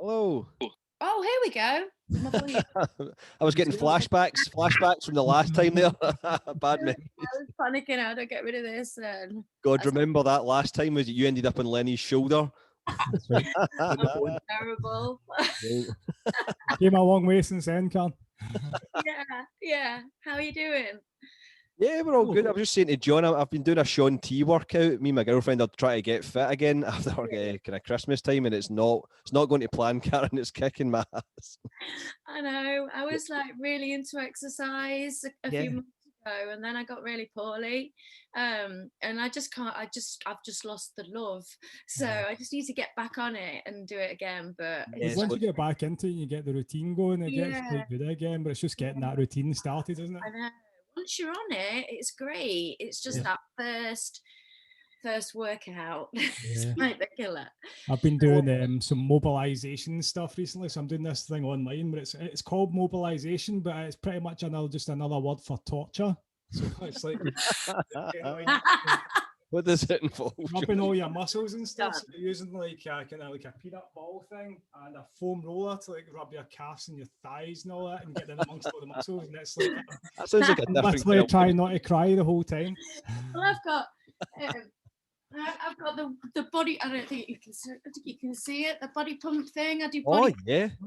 Hello. Oh, here we go. I was getting flashbacks from the last time there. Bad memories. I was panicking. How do I get rid of this? And God, remember that last time was you ended up on Lenny's shoulder? terrible. Came a long way since then, Karen. Yeah. How are you doing? Yeah, we're all good. I was just saying to John, I've been doing a Sean T workout. Me and my girlfriend are trying to get fit again after kind of Christmas time, and it's not going to plan, Karen. It's kicking my ass. I know. I was like really into exercise a few months ago, and then I got really poorly, and I've just lost the love. So I just need to get back on it and do it again. But once you get back into it, you get the routine going. It gets quite good again. But it's just getting that routine started, isn't it? I know. Once you're on it, it's great. It's just that first workout. It's like the killer. I've been doing some mobilization stuff recently, so I'm doing this thing online, but it's called mobilization, but it's pretty much just another word for torture. So it's like what does it involve? Rubbing all your muscles and stuff. So you're using like a peanut ball thing and a foam roller to like rub your calves and your thighs and all that, and get in amongst all the muscles. And it's like that sounds like a different. Literally trying not to cry the whole time. Well, I've got the body. I don't think you can see it. The body pump thing. I do. Body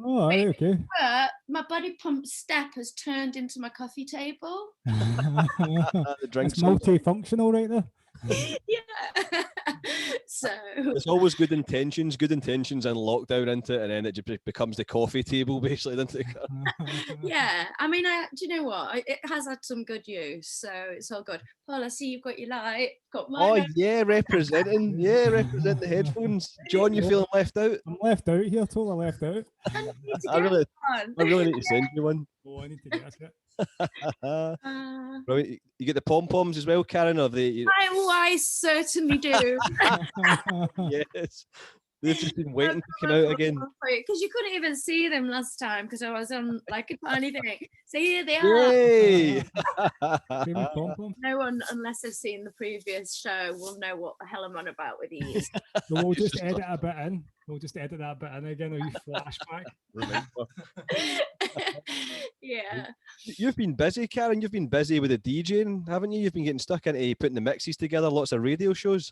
Oh, okay. But my body pump step has turned into my coffee table. The drinks multifunctional right there. Yeah. So it's always good intentions and lockdown into it, and then it just becomes the coffee table basically, doesn't it? Yeah, I mean, do you know what? It has had some good use, so it's all good. Paul, I see you've got your light. Got mine. Oh representing the headphones. John, you feeling left out? I'm left out here, totally left out. I really need to send you one. Oh, I need to get it. Right. You get the pom-poms as well, Karen, or I certainly do. Yes. They've just been waiting to come out again. Because you couldn't even see them last time because I was on like a tiny thing. So here they are. No one, unless they've seen the previous show, will know what the hell I'm on about with these. So we'll just edit a bit in. We'll just edit that bit in again, or you flashback. Remember. Yeah. You've been busy, Karen. You've been busy with the DJing, haven't you? You've been getting stuck into putting the mixes together, lots of radio shows.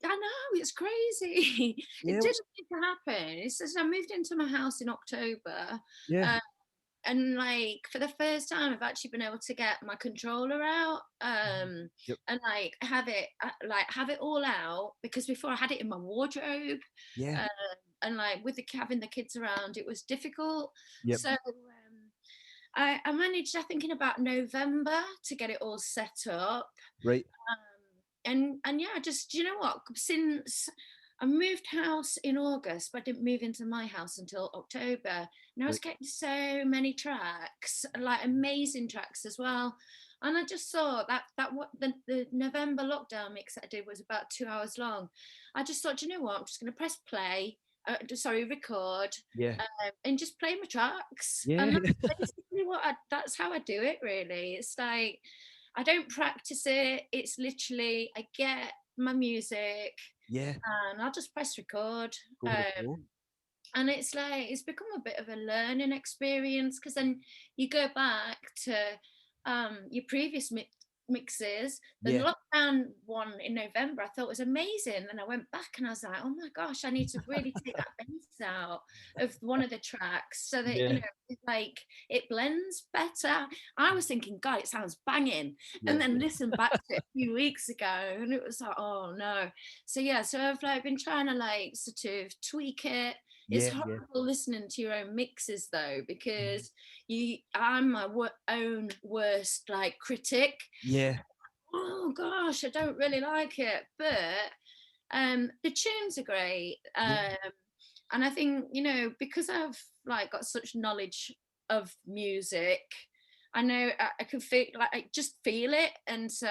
I know, it's crazy. Yeah, it didn't need to happen. It's just I moved into my house in October. Yeah. And like for the first time, I've actually been able to get my controller out and like have it all out, because before I had it in my wardrobe. Yeah. And like with having the kids around, it was difficult. Yep. So I managed, I think, in about November to get it all set up. Right. And yeah, just, you know what? Since I moved house in August, but I didn't move into my house until October. And I was getting so many tracks, like amazing tracks as well. And I just saw that what the November lockdown mix that I did was about 2 hours long. I just thought, you know what? I'm just going to press play. Record. Yeah. And just play my tracks. Yeah. And that's basically that's how I do it. Really, it's like I don't practice it. It's literally I get my music. Yeah. And I'll just press record. And it's like it's become a bit of a learning experience, because then you go back to your previous mixes. The lockdown one in November I thought was amazing, and I went back and I was like, oh my gosh, I need to really take that bass out of one of the tracks so that you know, it's like it blends better. I was thinking, God, it sounds banging, and then listened back to it a few weeks ago and it was like, oh no. So I've like been trying to like sort of tweak it. It's horrible listening to your own mixes though, because I'm my own worst like critic. Yeah. Oh gosh, I don't really like it, but the tunes are great, and I think, you know, because I've like got such knowledge of music, I know I can feel like I just feel it, and so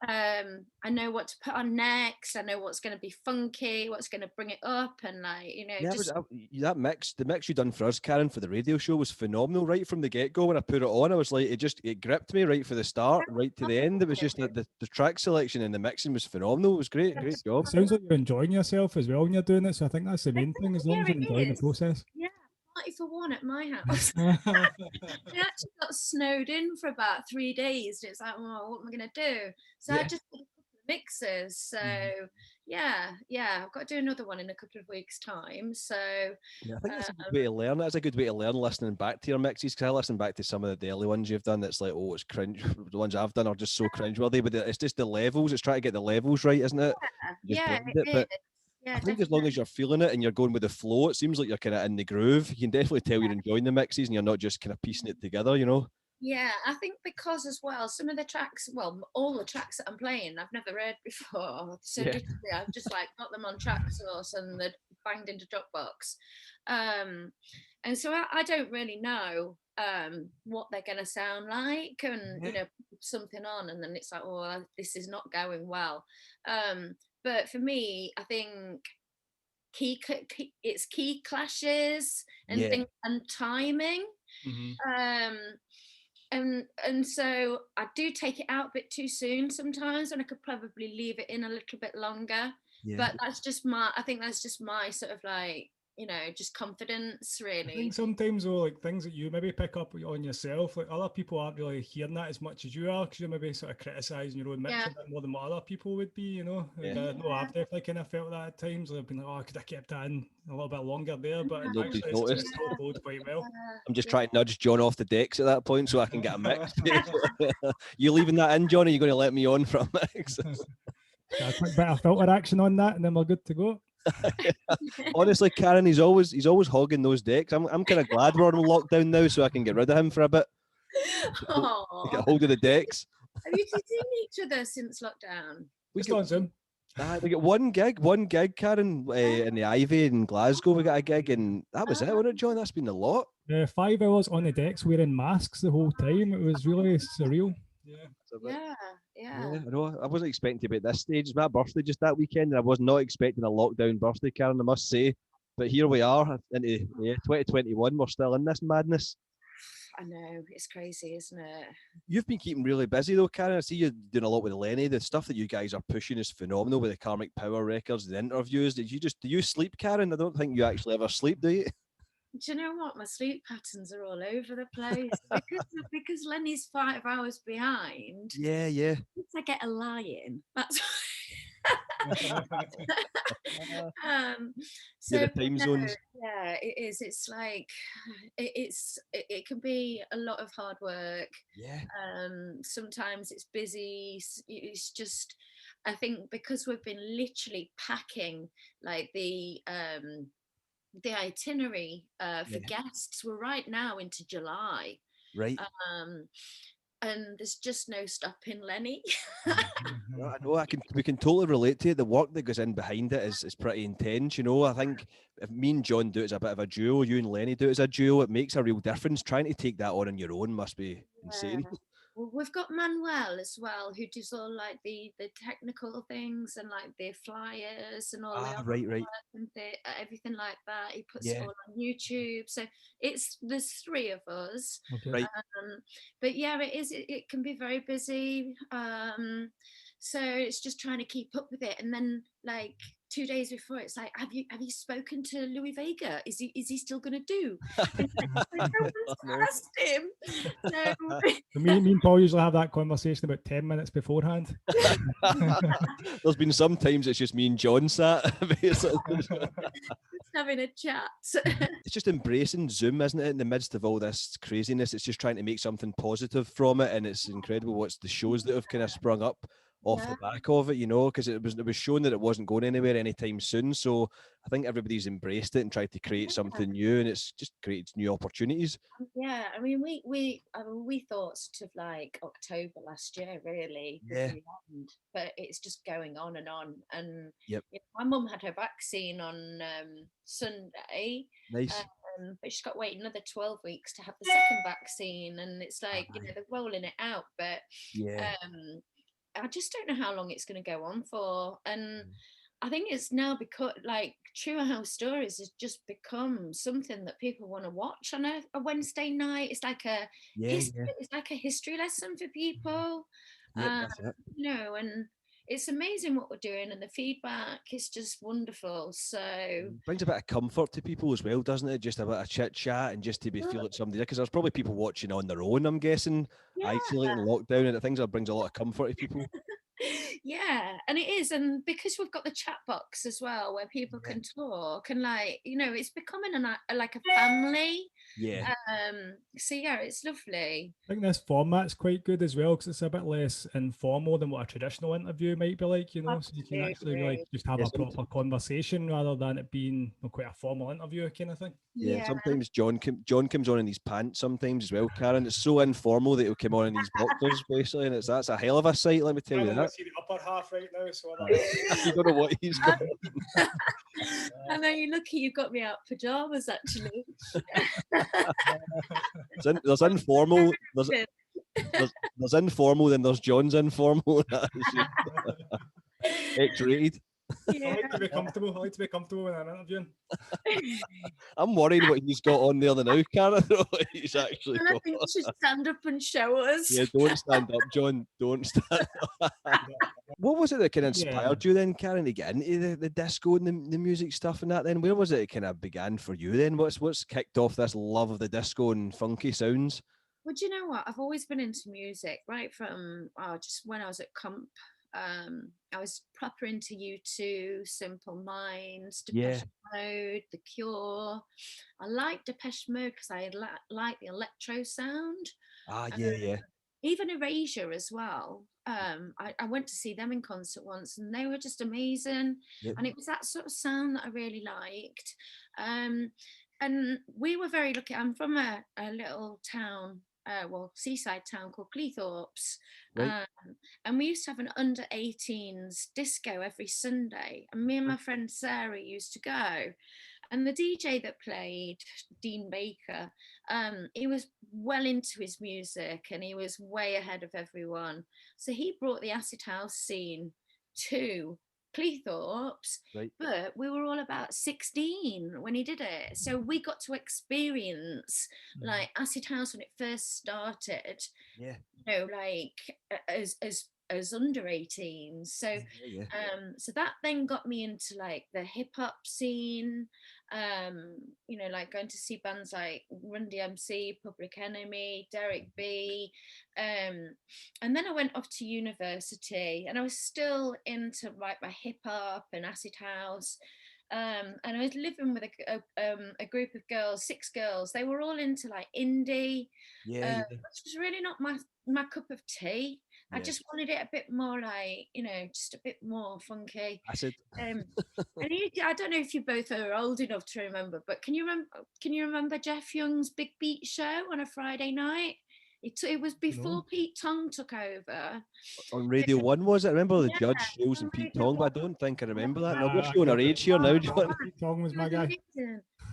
I know what to put on next. I know what's going to be funky, what's going to bring it up, and like, you know, Yeah, just that mix, the mix you done for us, Karen, for the radio show was phenomenal right from the get-go. When I put it on, I was like, it gripped me right for the start, right to the end. It was just that the track selection and the mixing was phenomenal. It was great job. Sounds like you're enjoying yourself as well when you're doing it, so I think that's the main thing, as long yeah, as you're it enjoying the is. process. Yeah, party for one at my house. We actually got snowed in for about 3 days. It's like, well, what am I going to do? So I just did a couple of mixes. So yeah, I've got to do another one in a couple of weeks' time. So yeah, I think that's a good way to learn. That's a good way to learn listening back to your mixes, because I listen back to some of the early ones you've done. It's like, oh, it's cringe. The ones I've done are just so cringeworthy, but it's just the levels. It's trying to get the levels right, isn't it? Yeah, But yeah, I think as long as you're feeling it and you're going with the flow, it seems like you're kind of in the groove. You can definitely tell you're enjoying the mixes and you're not just kind of piecing it together, you know? Yeah, I think because as well, some of the tracks, well, all the tracks that I'm playing, I've never heard before. So literally, I've just like got them on track source and they're banged into Dropbox. And so I don't really know what they're going to sound like, and you know, something on, and then it's like, oh, this is not going well. But for me, I think it's key clashes and things and timing. And so I do take it out a bit too soon sometimes, and I could probably leave it in a little bit longer. But I think that's just my sort of like, you know, just confidence, really. I think sometimes though, like things that you maybe pick up on yourself, like other people aren't really hearing that as much as you are, because you're maybe sort of criticising your own mix a bit more than what other people would be, you know. Like, I know I've definitely kind of felt that at times. Like, I've been like, oh, I could have kept that in a little bit longer there, but actually it's all quite well. I'm just trying to nudge John off the decks at that point so I can get a mix. You leaving that in, John? Or are you going to let me on for a mix? A quick bit of filter action on that, and then we're good to go. Honestly, Karen, he's always hogging those decks. I'm kind of glad we're on lockdown now, so I can get rid of him for a bit. Get hold of the decks. Have you seen each other since lockdown? We still on Zoom. We got one gig, Karen, in the Ivy in Glasgow. We got a gig, and that was it, wasn't it, John? That's been a lot. 5 hours on the decks wearing masks the whole time. It was really surreal. Yeah. I know. I wasn't expecting to be at this stage. It's my birthday just that weekend, and I was not expecting a lockdown birthday, Karen, I must say. But here we are into 2021. We're still in this madness. I know, it's crazy, isn't it? You've been keeping really busy though, Karen. I see you doing a lot with Lenny. The stuff that you guys are pushing is phenomenal with the Karmic Power Records, the interviews. Do you sleep, Karen? I don't think you actually ever sleep, do you? Do you know what? My sleep patterns are all over the place because Lenny's 5 hours behind. Yeah. I get a lie-in. That's so the time zones. Yeah, it is. It's like it can be a lot of hard work. Yeah. Sometimes it's busy. It's just, I think because we've been literally packing like the itinerary for guests. We're right now into July. Right. And there's just no stopping Lenny. I know. We can totally relate to it. The work that goes in behind it is pretty intense. You know, I think if me and John do it as a bit of a duo, you and Lenny do it as a duo, it makes a real difference. Trying to take that on your own must be insane. Well, we've got Manuel as well, who does all like the technical things and like the flyers and all right. And everything like that. He puts it all on YouTube. So there's 3 of us. Okay. Right. But yeah, it can be very busy. So it's just trying to keep up with it. And then like 2 days before, it's like, have you spoken to Louis Vega? Is he still going to do? No one's asked him. So, me and Paul usually have that conversation about 10 minutes beforehand. There's been some times it's just me and John sat. Just having a chat. It's just embracing Zoom, isn't it? In the midst of all this craziness, it's just trying to make something positive from it, and it's incredible what's the shows that have kind of sprung up off the back of it, you know, because it was shown that it wasn't going anywhere anytime soon. So I think everybody's embraced it and tried to create something new, and it's just created new opportunities. Yeah, I mean, we thought sort of like October last year, really. Yeah. But it's just going on and on. And yep. You know, my mum had her vaccine on Sunday. Nice. But she's got to wait another 12 weeks to have the second vaccine, and it's like, you know, they're rolling it out, but I just don't know how long it's going to go on for. And I think it's now because like True House Stories has just become something that people want to watch on a Wednesday night. It's like it's like a history lesson for people. That's it. You know, and it's amazing what we're doing, and the feedback is just wonderful. So brings a bit of comfort to people as well, doesn't it? Just a bit of chit chat and just to be feeling somebody, because there's probably people watching on their own, I'm guessing, isolating, lockdown, and things that brings a lot of comfort to people. Yeah, and it is, and because we've got the chat box as well where people can talk, and like, you know, it's becoming like a family. So yeah, it's lovely. I think this format's quite good as well, because it's a bit less informal than what a traditional interview might be like, you know. Absolutely. So you can actually like just have a proper conversation rather than it being quite a formal interview kind of thing. Sometimes John comes on in his pants sometimes as well, Karen. It's so informal that he'll come on in his boxers basically, and that's a hell of a sight, let me tell you that. I see the upper half right now, so you don't know what he's got. I know, you're lucky you got me out pajamas actually. There's informal, there's informal, then there's John's informal. X-rated. I like to be comfortable. I like to be comfortable when I'm interviewing. I'm worried what he's got on there now, Karen. He's actually I think you should stand up and show us. Yeah, don't stand up, John. Don't stand up. What was it that kind of inspired you then, Karen, to get into the disco and the music stuff and that then? Where was it kind of began for you then? What's kicked off this love of the disco and funky sounds? Well, do you know what? I've always been into music, right from just when I was at Comp. I was proper into U2, Simple Minds, Depeche Mode, The Cure. I like Depeche Mode because I like the electro sound. Even Erasure as well. I went to see them in concert once, and they were just amazing. And it was that sort of sound that I really liked. And we were very lucky. I'm from a little town, seaside town called Cleethorpes. And we used to have an under 18s disco every Sunday. And me and my friend Sarah used to go. And the DJ that played, Dean Baker, he was well into his music and he was way ahead of everyone. So he brought the acid house scene to Cleethorpes, but we were all about 16 when he did it. So we got to experience like acid house when it first started. You know, like as under 18. So so that then got me into like the hip hop scene, you know, like going to see bands like Run DMC, Public Enemy, Derek B, and then I went off to university and I was still into like my hip hop and acid house. And I was living with a group of girls, 6 girls. They were all into like indie, which was really not my cup of tea. I just wanted it a bit more like, you know, just a bit more funky. And I don't know if you both are old enough to remember, but can you remember Jeff Young's Big Beat show on a Friday night? It was before Pete Tong took over. On Radio 1, was it? I remember the Judge Shields and Pete Tong, but I don't think I remember that. No, we're showing our age here now, John. Pete Tong was my guy.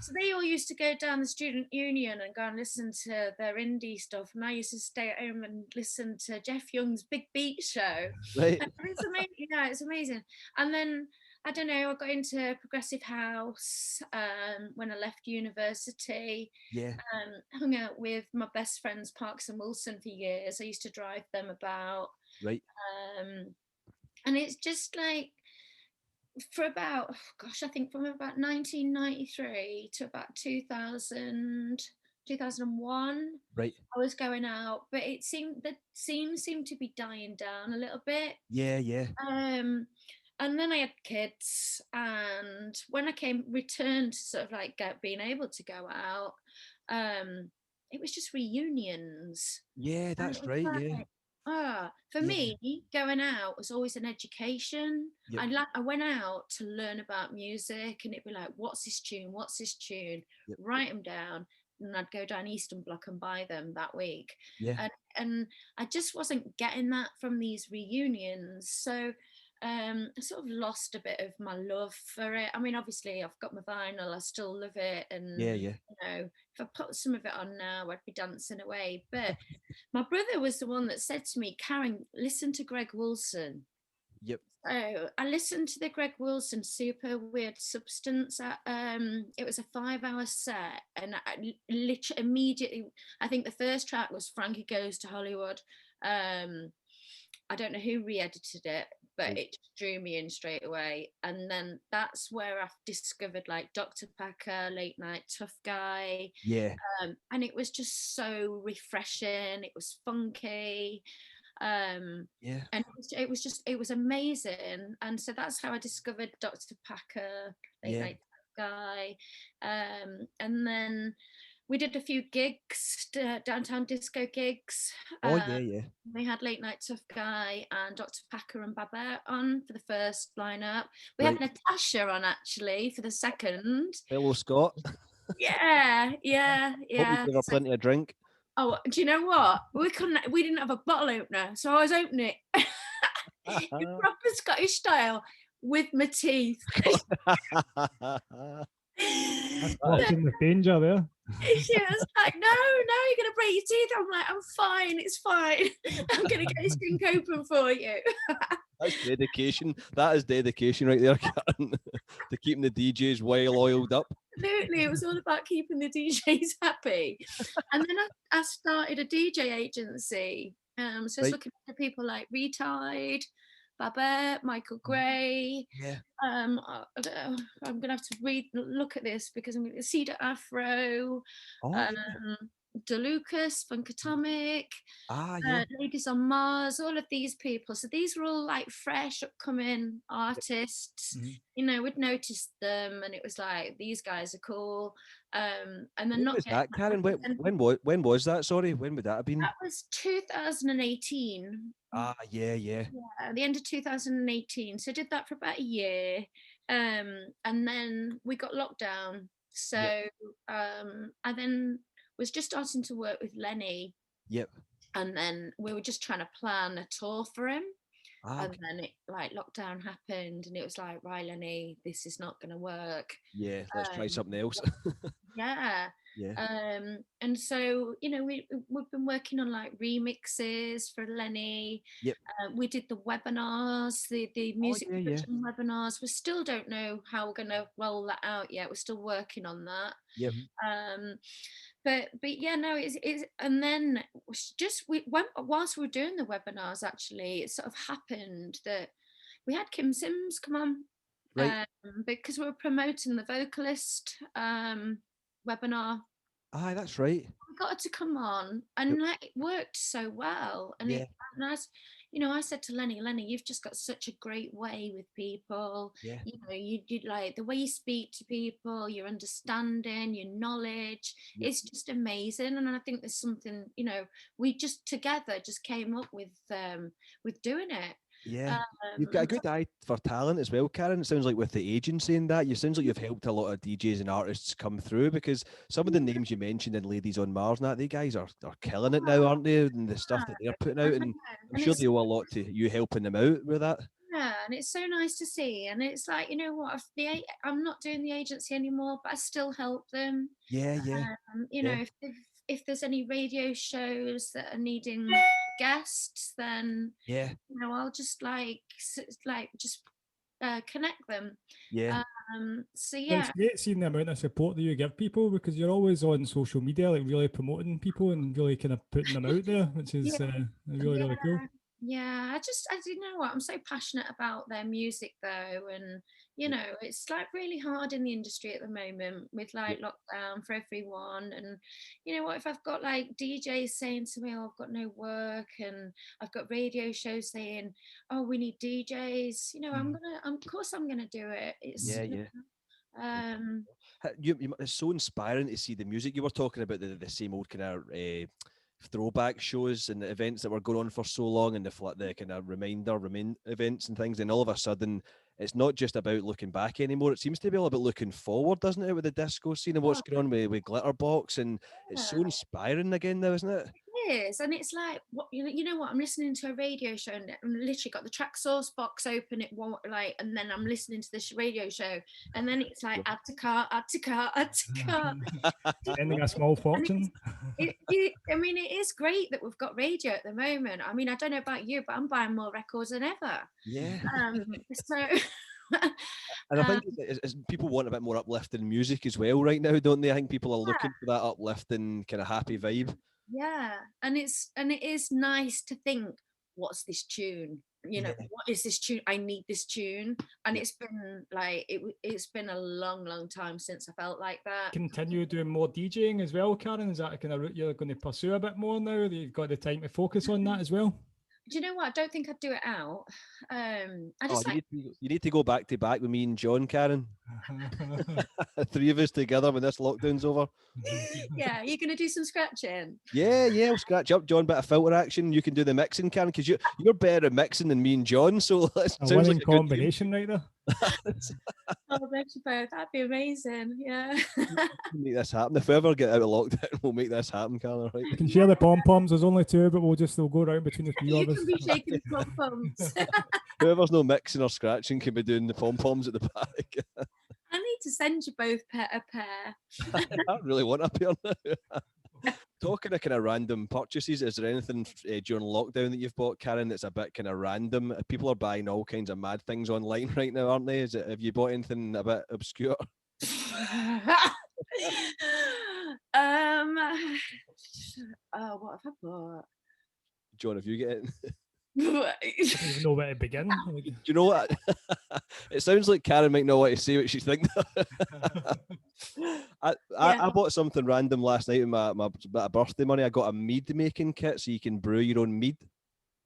So they all used to go down the student union and go and listen to their indie stuff, and I used to stay at home and listen to Jeff Young's Big Beat show. It's amazing. Yeah, it's amazing. And then I don't know, I got into progressive house when I left university. Hung out with my best friends Parks and Wilson for years. I used to drive them about. And it's just like for about, I think from about 1993 to about 2001, I was going out, but it seemed the scene seemed to be dying down a little bit. And then I had kids, and when I returned to sort of like being able to go out, it was just reunions. That's right. For me, going out was always an education. I went out to learn about music, and it'd be like, what's this tune? What's this tune? Write them down. And I'd go down Eastern Bloc and buy them that week. And I just wasn't getting that from these reunions. So I sort of lost a bit of my love for it. I mean, obviously I've got my vinyl, I still love it, and Yeah. you know, if I put some of it on now, I'd be dancing away. But my brother was the one that said to me, Karen, listen to Greg Wilson. Yep. So I listened to the Greg Wilson Super Weird Substance. It was a 5-hour set, and I literally immediately, I think the first track was Frankie Goes to Hollywood. I don't know who re-edited it, but it just drew me in straight away. And then that's where I've discovered like Dr. Packer, Late Night Tough Guy. Yeah. And it was just so refreshing. It was funky. And it was amazing. And so that's how I discovered Dr. Packer, Late Night Tough Guy. And then we did a few gigs, downtown disco gigs. We had Late Night Tough Guy and Dr. Packer and Babette on for the first lineup. We had Natasha on actually for the second. Hello, Scott. Yeah. Hope you gave her plenty of drink. Oh, do you know what? We didn't have a bottle opener, so I was opening it in proper Scottish style with my teeth. That's blocking the danger there. She was like, no, you're gonna break your teeth. I'm like, I'm fine, it's fine. I'm gonna get this drink open for you. That's dedication. That is dedication right there, Karen. To keeping the DJs well oiled up. Absolutely, it was all about keeping the DJs happy. And then I started a DJ agency. So I was looking for people like Retide, Babette, Michael Gray. Yeah. I'm gonna have to look at this because I'm gonna Cedar Afro, DeLucas, Funkatomic, Ladies on Mars, all of these people. So these were all like fresh, upcoming artists. You know, we'd noticed them, and it was like these guys are cool. And then when was that, Karen? When was that? Sorry, when would that have been? That was 2018. Yeah. At the end of 2018. So I did that for about a year, and then we got locked down. So I then was just starting to work with Lenny. Yep. And then we were just trying to plan a tour for him. And then it like lockdown happened, and it was like, right, Lenny, this is not going to work. Yeah, let's try something else. And so, you know, we've been working on like remixes for Lenny. Yep. We did the webinars, the music production webinars. We still don't know how we're going to roll that out yet. We're still working on that. Yep. But yeah, no, it's and then whilst we were doing the webinars, actually, it sort of happened that we had Kim Sims come on, because we were promoting the Vocalist webinar. That's right. We got her to come on, and it worked so well. And I said to Lenny, you've just got such a great way with people. You know, you like the way you speak to people, your understanding, your knowledge. It's just amazing. And I think there's something, you know, we just together just came up with doing it. Yeah, you've got a good eye for talent as well, Karen. It sounds like with the agency and that, sounds like you've helped a lot of DJs and artists come through, because some of the names you mentioned in Ladies on Mars and that, they guys are killing it now, aren't they? And the stuff that they're putting out, and I'm sure they owe a lot to you helping them out with that. Yeah, and it's so nice to see. And it's like, you know what, I'm not doing the agency anymore, but I still help them. You know, if there's any radio shows that are needing guests, then you know, I'll just connect them. So it's great seeing the amount of support that you give people, because you're always on social media, like really promoting people and really kind of putting them out there, which is really cool. Yeah, I you know what, I'm so passionate about their music though, and you know, it's like really hard in the industry at the moment with like lockdown for everyone. And you know what, if I've got like DJs saying to me, I've got no work, and I've got radio shows saying, oh, we need DJs, you know, of course I'm gonna do it. It's it's so inspiring to see the music. You were talking about the same old kind of throwback shows and the events that were going on for so long, and the kind of remain events and things, and all of a sudden it's not just about looking back anymore. It seems to be all about looking forward, doesn't it, with the disco scene and what's going on with Glitterbox, and it's so inspiring again now, isn't it? is, and it's like, what you know what? I'm listening to a radio show, and I'm literally got the track source box open. It won't like, and then I'm listening to this radio show, and then it's like add to cart, add to cart, add to cart. Spending a small fortune. I mean, it is great that we've got radio at the moment. I mean, I don't know about you, but I'm buying more records than ever. Yeah. So. And I think it's people want a bit more uplifting music as well right now, don't they? I think people are looking for that uplifting kind of happy vibe. Yeah, and it is nice to think, what's this tune? You know, what is this tune? I need this tune. And it's been like it's been a long time since I felt like that. Continue doing more DJing as well, Karen? Is that a kind of route you're going to pursue a bit more now that you've got the time to focus on that as well? Do you know what? I don't think I'd do it out. You need to go back to back with me and John, Karen. 3 of us together when this lockdown's over. Yeah, you're gonna do some scratching. Yeah, we'll scratch up, John. Bit of filter action. You can do the mixing, Karen, because you're better at mixing than me and John. So that sounds like a combination right there. Oh, thank you both. That'd be amazing. Yeah. We'll make this happen. If we ever get out of lockdown, we'll make this happen, Karen. Right? You can share the pom poms. There's only 2, but they'll go around between the 3 of us. You can be shaking the pom poms. Whoever's no mixing or scratching can be doing the pom poms at the back. I need to send you both a pair. I really want a pair now. Talking of kind of random purchases, is there anything during lockdown that you've bought, Karen, that's a bit kind of random? People are buying all kinds of mad things online right now, aren't they? Have you bought anything a bit obscure? What have I bought? John, have you get it? I don't even know where to begin. Do you know what? It sounds like Karen might know what to say what she thinks. I bought something random last night with my bit of birthday money. I got a mead making kit so you can brew your own mead.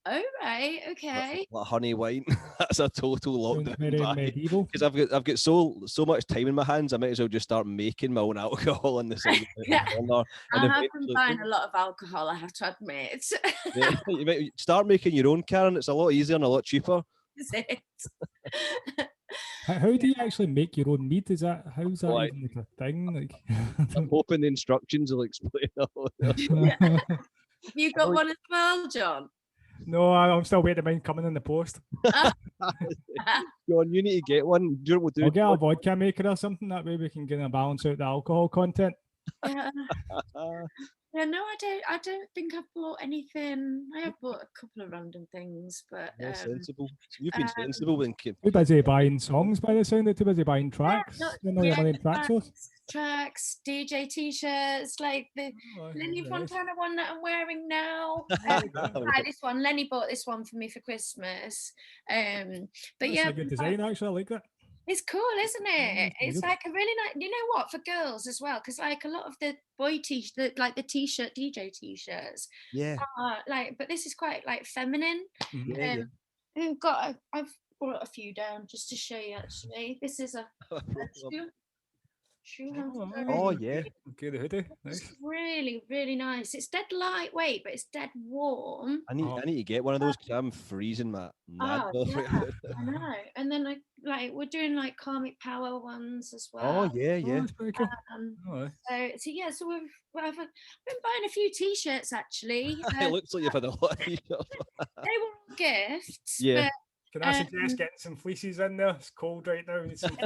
Oh right, okay. Like honey wine. That's a total lockdown medieval. Because I've got so much time in my hands, I might as well just start making my own alcohol in the same. Yeah. I have been buying a lot of alcohol, I have to admit. Yeah, you might start making your own, Karen. It's a lot easier and a lot cheaper. Is it? How do you actually make your own mead? How's that even like a thing? Like, I'm hoping the instructions will explain all of yeah. You got one as well, John? No, I'm still waiting for mine coming in the post. John, you need to get one. I'll get a vodka maker or something. That way we can get a balance out the alcohol content. Yeah, no, I don't think I've bought anything. I have bought a couple of random things, but sensible. You've been sensible when too busy buying songs by the sound of it, too busy buying tracks. Tracks, DJ t-shirts, like the Lenny Fontana one that I'm wearing now. This one, Lenny bought this one for me for Christmas. But that's a good design, actually. I like that. It's cool, isn't it? It's like a really nice, you know what, for girls as well, because like a lot of the boy t-shirt, like the t-shirt DJ t-shirts, but this is quite like feminine. I've brought a few down just to show you. Actually, this is a shoe. Yeah. Okay, the hoodie. Nice. It's really, really nice. It's dead lightweight, but it's dead warm. I need to get one of those because I'm freezing, Matt. I know. And then we're doing like Karmic Power ones as well. Oh yeah. That's pretty cool. So I've been buying a few t-shirts actually. It looks like you've had a lot of t-shirts. They were all gifts. Yeah. Can I suggest getting some fleeces in there? It's cold right now. We need some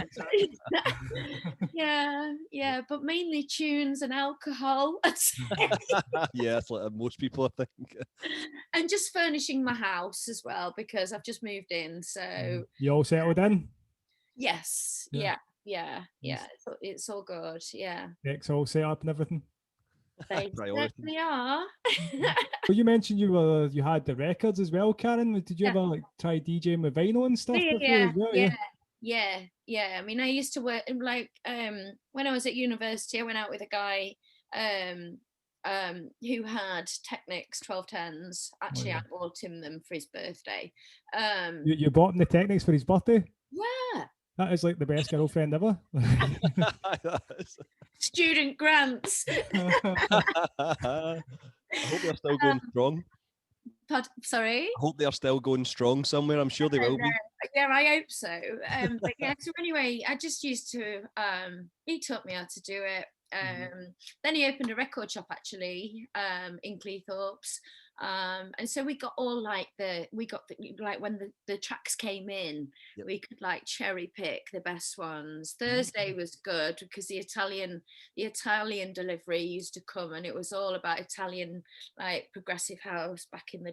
yeah, but mainly tunes and alcohol. Yeah, that's like most people, I think. And just furnishing my house as well because I've just moved in. So you all settled in? Yes. Yeah. It's all good. Yeah. Decks all set up and everything. They definitely are. Well, you mentioned you had the records as well, Karen. Did you ever try DJing with vinyl and stuff? Yeah. I mean, I used to work when I was at university. I went out with a guy who had Technics 1210s. Actually, I bought him them for his birthday. You bought him the Technics for his birthday? Yeah. That is like the best girlfriend ever. Student grants. I hope they're still going strong. Sorry? I hope they're still going strong somewhere. I'm sure they will be. Yeah, I hope so. But yeah, so anyway, I just used to, he taught me how to do it. Then he opened a record shop actually in Cleethorpes. And so we got all like when the tracks came in, we could like cherry pick the best ones. Thursday was good because the Italian delivery used to come, and it was all about Italian like progressive house back in the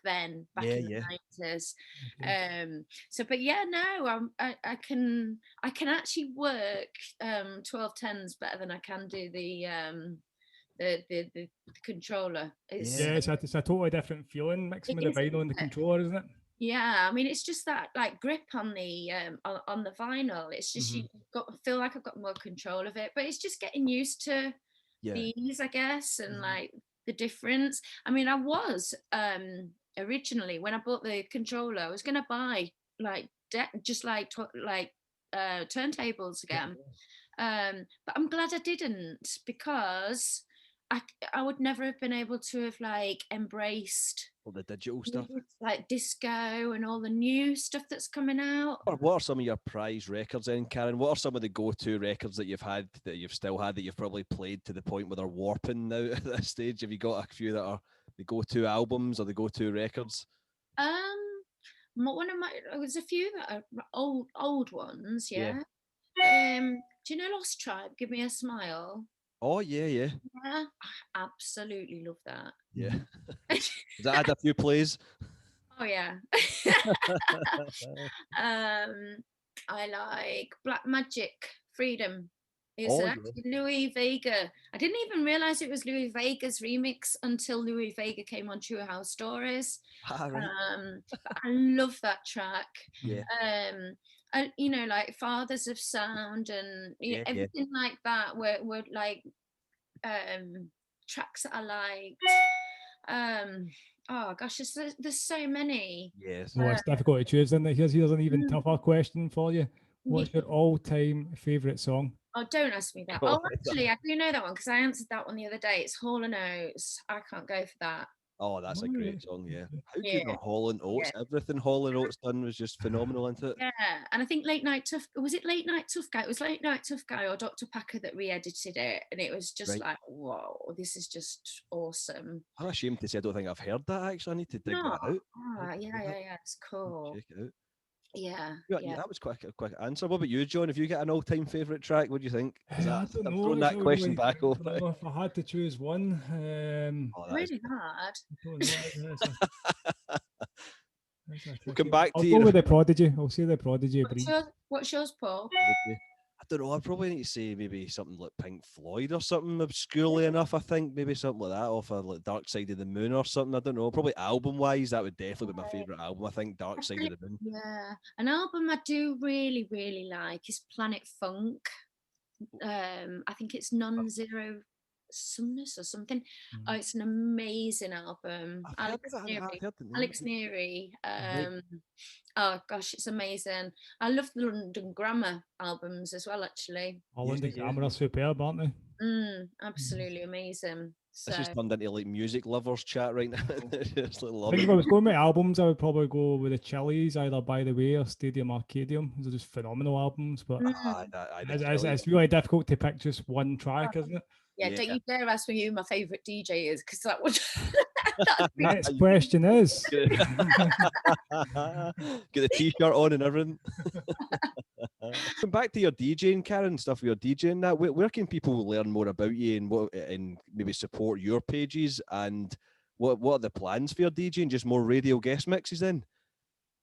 then the 90s. So but yeah, no, I can actually work 12/10s better than I can do the controller. It's a totally different feeling mixing with the vinyl and the controller, isn't it? Yeah, I mean, it's just that like grip on the vinyl. It's just feel like I've got more control of it, but it's just getting used to these, I guess, and like the difference. I mean, I was originally, when I bought the controller, I was gonna buy like turntables again, but I'm glad I didn't, because I would never have been able to have like embraced all the digital stuff, like disco and all the new stuff that's coming out. What are some of your prize records then, Karen? What are some of the go-to records that you've had, that you've still had, that you've probably played to the point where they're warping now at this stage? Have you got a few that are the go-to albums or the go-to records? There's a few that are old ones, Do you know Lost Tribe, Give Me a Smile? Oh yeah, I absolutely love that. Yeah. Has that had a few plays? Oh yeah. I like Black Magic, Freedom. It's actually Louis Vega. I didn't even realize it was Louis Vega's remix until Louis Vega came on True House Stories. Right. I love that track. Yeah. And, you know, like Fathers of Sound and everything like that were like tracks that I liked. Oh gosh, there's so many. Yes. No, it's difficult to choose, isn't it? Here's an even tougher question for you. What's your all-time favourite song? Oh, don't ask me that. Oh, actually, I do know that one because I answered that one the other day. It's Hall & Oates. I can't go for that. Oh, that's a great song, yeah. How good are Hall & Oates? Yeah. Everything Hall & Oates done was just phenomenal, isn't it? Yeah, and I think Late Night Tough Guy? It was Late Night Tough Guy or Dr. Packer that re-edited it, and it was just like, whoa, this is just awesome. I'm ashamed to say I don't think I've heard that, actually. I need to dig that out. Oh, yeah, it's cool. Check it out. Yeah, that was quite a quick answer. What about you, John? Have you got an all-time favourite track? What do you think? I don't know. I'm throwing that question back over. I don't know if I had to choose one. Really hard. We'll come back to I'll you. go with The Prodigy. I'll say The Prodigy. What's yours, Paul? I don't know. I probably need to say maybe something like Pink Floyd or something obscurely enough. I think maybe something like that off of like Dark Side of the Moon or something. I don't know. Probably album-wise, that would definitely be my favourite album. I think Dark Side of the Moon. Yeah, an album I do really, really like is Planet Funk. I think it's Non-Zero Sumness or something. Oh, it's an amazing album. Alex Neary. Oh gosh, it's amazing. I love the London Grammar albums as well, actually. London Grammar are superb, aren't they? Absolutely amazing. This just turned into like music lovers chat right now. I think if I was going with albums, I would probably go with the Chili's, either By the Way or Stadium Arcadium. Those are just phenomenal albums, but it's really difficult to pick just one track, isn't it? Yeah, don't you dare ask me who my favourite DJ is, because that would... Next question is... Get the t-shirt on and everything. Come back to your DJing, Karen, stuff with your DJing now. Where can people learn more about you and maybe support your pages? And what are the plans for your DJing? Just more radio guest mixes then?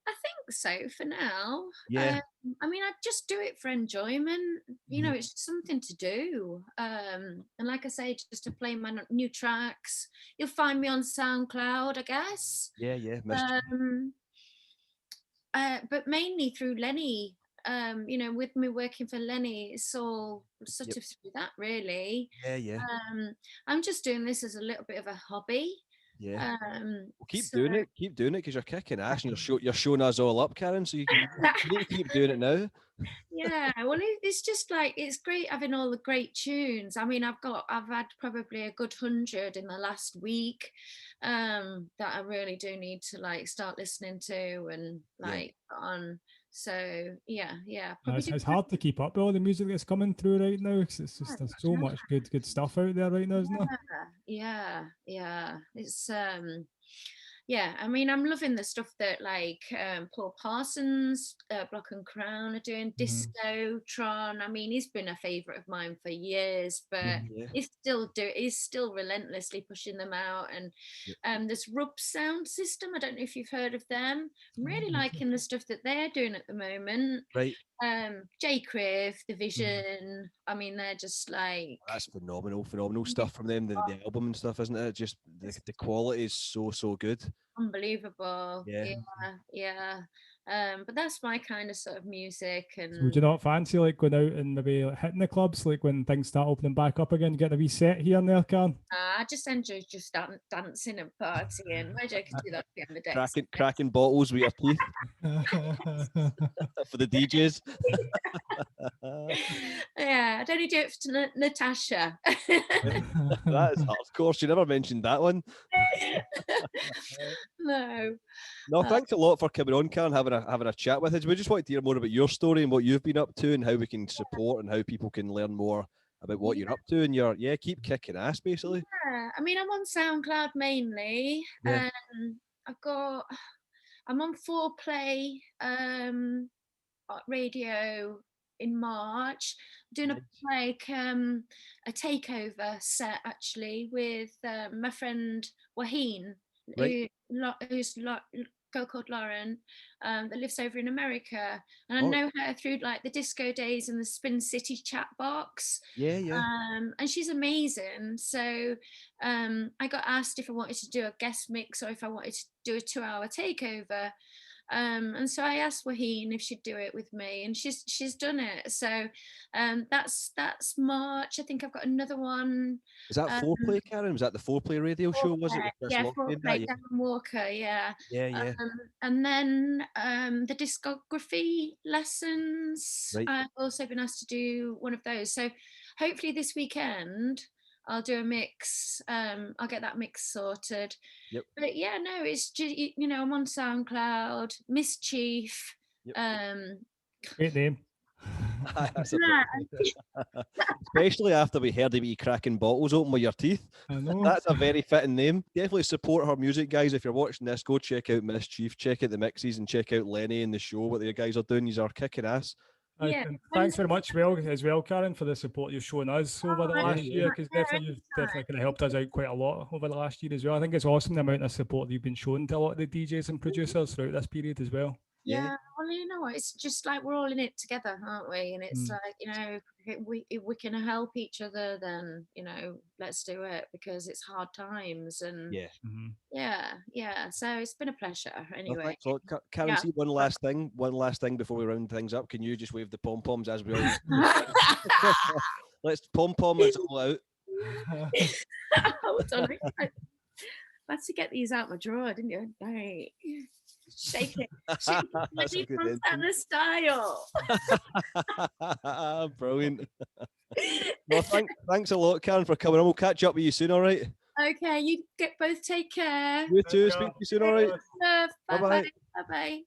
I think so for now. Yeah. I mean, I just do it for enjoyment. You know, it's just something to do. And like I say, just to play my new tracks. You'll find me on SoundCloud, I guess. Yeah. But mainly through Lenny. You know, with me working for Lenny, it's all sort of through that, really. Yeah. I'm just doing this as a little bit of a hobby. Yeah. Keep doing it because you're kicking ass and you're showing us all up, Karen. So you can keep doing it now. Yeah, well, it's just like, it's great having all the great tunes. I mean, I've had probably a good 100 in the last week that I really do need to like start listening to and like on. So yeah, It's hard to keep up with all the music that's coming through right now, because it's just there's so much good stuff out there right now, isn't there? Yeah. It's yeah, I mean, I'm loving the stuff that like Paul Parsons, Block and Crown are doing, Discotron. I mean, he's been a favourite of mine for years, but he's still relentlessly pushing them out. And this Rub Sound System, I don't know if you've heard of them. I'm really liking the stuff that they're doing at the moment. Right. J. Criv, The Vision. I mean, they're just like, that's phenomenal stuff from them. The album and stuff, isn't it? Just the quality is so good. Unbelievable. Yeah. But that's my kind of sort of music. And so would you not fancy like going out and maybe like, hitting the clubs like when things start opening back up again, getting a wee set here and there, Karen? I just enjoy just dancing and partying. Maybe I could do that behind the Dexter. Cracking bottles with your teeth for the DJs. Yeah, I'd only do it for Natasha. That is, of course, you never mentioned that one. No, thanks a lot for coming on, Karen, having a chat with us. We just wanted to hear more about your story and what you've been up to and how we can support and how people can learn more about what you're up to, and keep kicking ass, basically. Yeah, I mean, I'm on SoundCloud mainly. I'm on 4Play radio in March, doing a takeover set actually with my friend Waheen, who's girl called Lauren, that lives over in America, and I know her through like the disco days and the Spin City chat box. And she's amazing. So I got asked if I wanted to do a guest mix or if I wanted to do a 2-hour takeover. And so I asked Waheen if she'd do it with me, and she's done it. So that's March. I think I've got another one. Is that 4Play, Karen? Was that the 4Play radio show? Was it? Yeah, 4Play, Dan Walker. Yeah. And then the discography lessons. Right. I've also been asked to do one of those. So hopefully this weekend I'll do a mix. I'll get that mix sorted. Yep. But yeah, no, it's just, I'm on SoundCloud, Mischief. Yep. Great name. Especially after we heard about you cracking bottles open with your teeth. I know. That's a very fitting name. Definitely support her music, guys. If you're watching this, go check out Mischief, check out the mixes, and check out Lenny and the show. What the guys are doing, you are kicking ass. And thanks very much, Karen, for the support you've shown us over the last year, because you've definitely helped us out quite a lot over the last year as well. I think it's awesome the amount of support that you've been showing to a lot of the DJs and producers throughout this period as well. Yeah, well, it's just like we're all in it together, aren't we? And it's like, if we can help each other, then let's do it, because it's hard times. And so it's been a pleasure anyway. Well, Karen, see, one last thing before we round things up. Can you just wave the pom poms as we all let's pom pom us all out. Hold on, I had to get these out my drawer, didn't you? Right. Shake it. Shake it from the style. Brilliant. Well, thanks a lot, Karen, for coming on. We'll catch up with you soon, all right? Okay, you both take care. You too. Speak to you soon, all right? Bye bye. Bye bye.